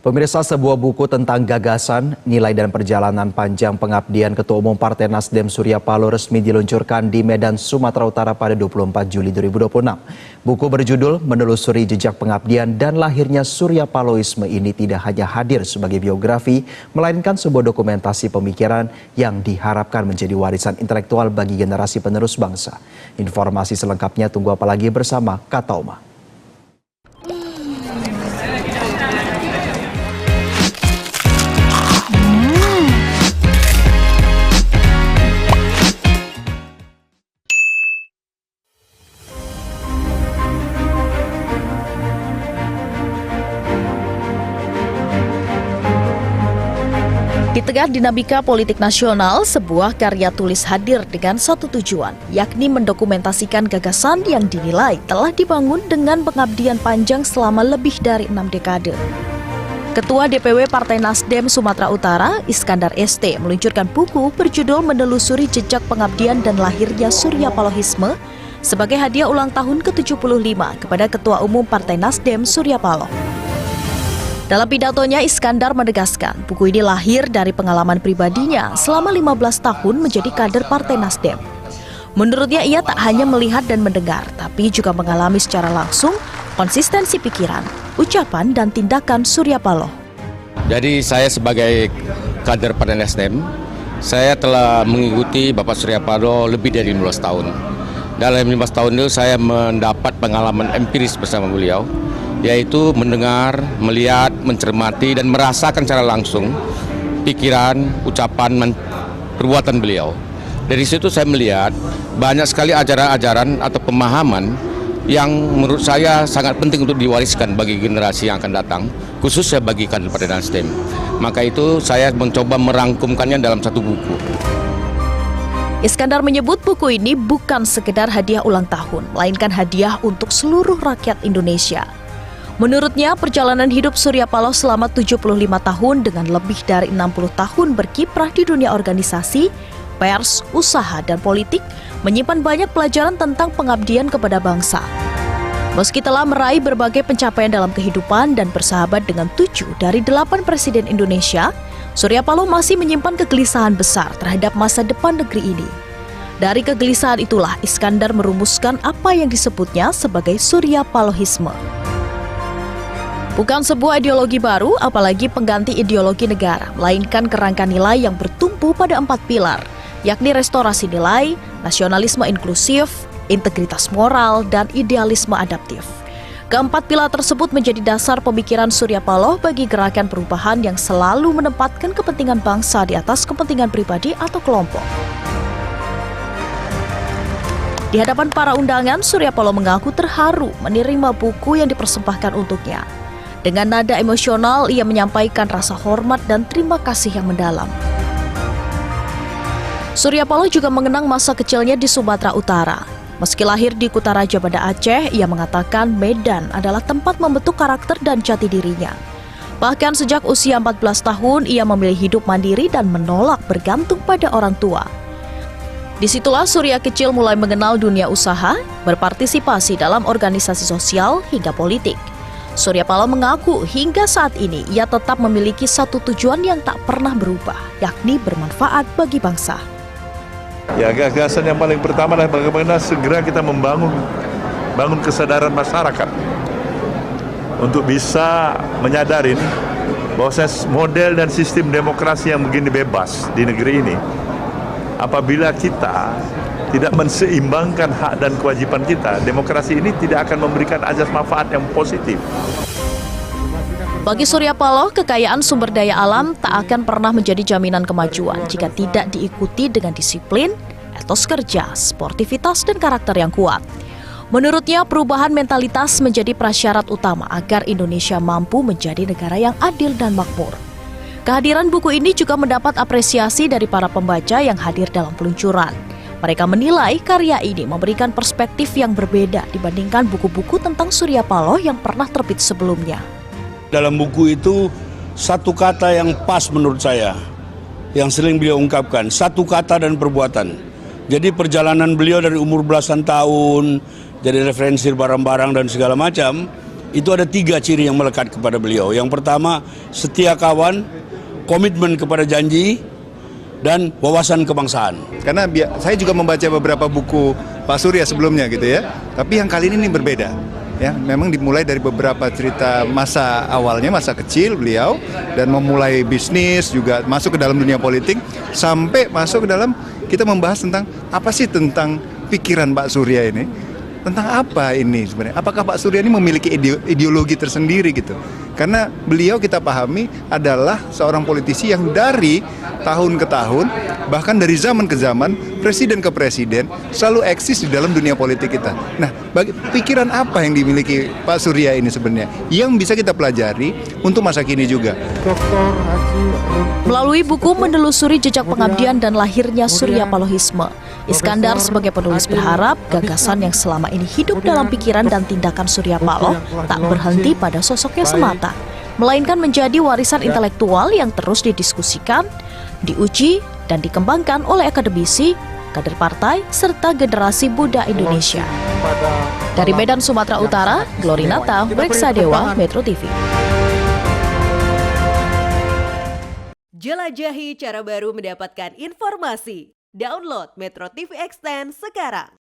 Pemirsa, sebuah buku tentang gagasan, nilai dan perjalanan panjang pengabdian Ketua Umum Partai Nasdem Surya Paloh resmi diluncurkan di Medan, Sumatera Utara pada 24 Juli 2026. Buku berjudul Menelusuri Jejak Pengabdian dan Lahirnya Surya Palohisme ini tidak hanya hadir sebagai biografi, melainkan sebuah dokumentasi pemikiran yang diharapkan menjadi warisan intelektual bagi generasi penerus bangsa. Informasi selengkapnya tunggu apalagi bersama Kata Oma. Di tengah dinamika politik nasional, sebuah karya tulis hadir dengan satu tujuan, yakni mendokumentasikan gagasan yang dinilai telah dibangun dengan pengabdian panjang selama lebih dari 6 dekade. Ketua DPW Partai Nasdem Sumatera Utara, Iskandar ST, meluncurkan buku berjudul Menelusuri Jejak Pengabdian dan Lahirnya Surya Palohisme sebagai hadiah ulang tahun ke-75 kepada Ketua Umum Partai Nasdem Surya Paloh. Dalam pidatonya, Iskandar menegaskan buku ini lahir dari pengalaman pribadinya selama 15 tahun menjadi kader Partai Nasdem. Menurutnya, ia tak hanya melihat dan mendengar, tapi juga mengalami secara langsung konsistensi pikiran, ucapan, dan tindakan Surya Paloh. Jadi saya sebagai kader Partai Nasdem, saya telah mengikuti Bapak Surya Paloh lebih dari 15 tahun. Dalam 15 tahun itu saya mendapat pengalaman empiris bersama beliau, yaitu mendengar, melihat, mencermati, dan merasakan secara langsung pikiran, ucapan, perbuatan beliau. Dari situ saya melihat banyak sekali ajaran-ajaran atau pemahaman yang menurut saya sangat penting untuk diwariskan bagi generasi yang akan datang, khususnya bagi kader Partai Nasdem. Maka itu saya mencoba merangkumkannya dalam satu buku. Iskandar menyebut buku ini bukan sekedar hadiah ulang tahun, melainkan hadiah untuk seluruh rakyat Indonesia. Menurutnya, perjalanan hidup Surya Paloh selama 75 tahun dengan lebih dari 60 tahun berkiprah di dunia organisasi, pers, usaha, dan politik menyimpan banyak pelajaran tentang pengabdian kepada bangsa. Meski telah meraih berbagai pencapaian dalam kehidupan dan bersahabat dengan 7 dari 8 presiden Indonesia, Surya Paloh masih menyimpan kegelisahan besar terhadap masa depan negeri ini. Dari kegelisahan itulah Iskandar merumuskan apa yang disebutnya sebagai Surya Palohisme. Bukan sebuah ideologi baru, apalagi pengganti ideologi negara, melainkan kerangka nilai yang bertumpu pada 4 pilar, yakni restorasi nilai, nasionalisme inklusif, integritas moral, dan idealisme adaptif. Keempat pilar tersebut menjadi dasar pemikiran Surya Paloh bagi gerakan perubahan yang selalu menempatkan kepentingan bangsa di atas kepentingan pribadi atau kelompok. Di hadapan para undangan, Surya Paloh mengaku terharu menerima buku yang dipersembahkan untuknya. Dengan nada emosional, ia menyampaikan rasa hormat dan terima kasih yang mendalam. Surya Paloh juga mengenang masa kecilnya di Sumatera Utara. Meski lahir di Kutaraja, Banda Aceh, ia mengatakan Medan adalah tempat membentuk karakter dan jati dirinya. Bahkan sejak usia 14 tahun, ia memilih hidup mandiri dan menolak bergantung pada orang tua. Disitulah Surya kecil mulai mengenal dunia usaha, berpartisipasi dalam organisasi sosial hingga politik. Surya Paloh mengaku hingga saat ini ia tetap memiliki satu tujuan yang tak pernah berubah, yakni bermanfaat bagi bangsa. Ya, gagasan yang paling pertama adalah bagaimana segera kita bangun kesadaran masyarakat untuk bisa menyadarin bahwa model dan sistem demokrasi yang begini bebas di negeri ini, apabila kita tidak menseimbangkan hak dan kewajiban kita, demokrasi ini tidak akan memberikan azas manfaat yang positif. Bagi Surya Paloh, kekayaan sumber daya alam tak akan pernah menjadi jaminan kemajuan jika tidak diikuti dengan disiplin, etos kerja, sportivitas, dan karakter yang kuat. Menurutnya, perubahan mentalitas menjadi prasyarat utama agar Indonesia mampu menjadi negara yang adil dan makmur. Kehadiran buku ini juga mendapat apresiasi dari para pembaca yang hadir dalam peluncuran. Mereka menilai karya ini memberikan perspektif yang berbeda dibandingkan buku-buku tentang Surya Paloh yang pernah terbit sebelumnya. Dalam buku itu satu kata yang pas menurut saya, yang sering beliau ungkapkan, satu kata dan perbuatan. Jadi perjalanan beliau dari umur belasan tahun, jadi referensi barang-barang dan segala macam, itu ada 3 ciri yang melekat kepada beliau. Yang pertama, setia kawan, komitmen kepada janji, dan wawasan kebangsaan. Karena saya juga membaca beberapa buku Pak Surya sebelumnya gitu ya. Tapi yang kali ini berbeda. Ya, memang dimulai dari beberapa cerita masa awalnya, masa kecil beliau, dan memulai bisnis, juga masuk ke dalam dunia politik, sampai masuk ke dalam, kita membahas tentang apa sih tentang pikiran Pak Surya ini. Tentang apa ini sebenarnya? Apakah Pak Surya ini memiliki ideologi tersendiri gitu? Karena beliau kita pahami adalah seorang politisi yang dari tahun ke tahun, bahkan dari zaman ke zaman, presiden ke presiden, selalu eksis di dalam dunia politik kita. Nah, pikiran apa yang dimiliki Pak Surya ini sebenarnya? Yang bisa kita pelajari untuk masa kini juga. Melalui buku menelusuri jejak pengabdian dan lahirnya Surya Palohisme, Iskandar sebagai penulis berharap gagasan yang selama ini hidup dalam pikiran dan tindakan Surya Paloh tak berhenti pada sosoknya semata, melainkan menjadi warisan intelektual yang terus didiskusikan, diuji, dan dikembangkan oleh akademisi, kader partai, serta generasi muda Indonesia. Dari Medan, Sumatera Utara, Glorinata, Reksadewa, Metro TV. Jelajahi cara baru mendapatkan informasi. Download Metro TV Extend sekarang.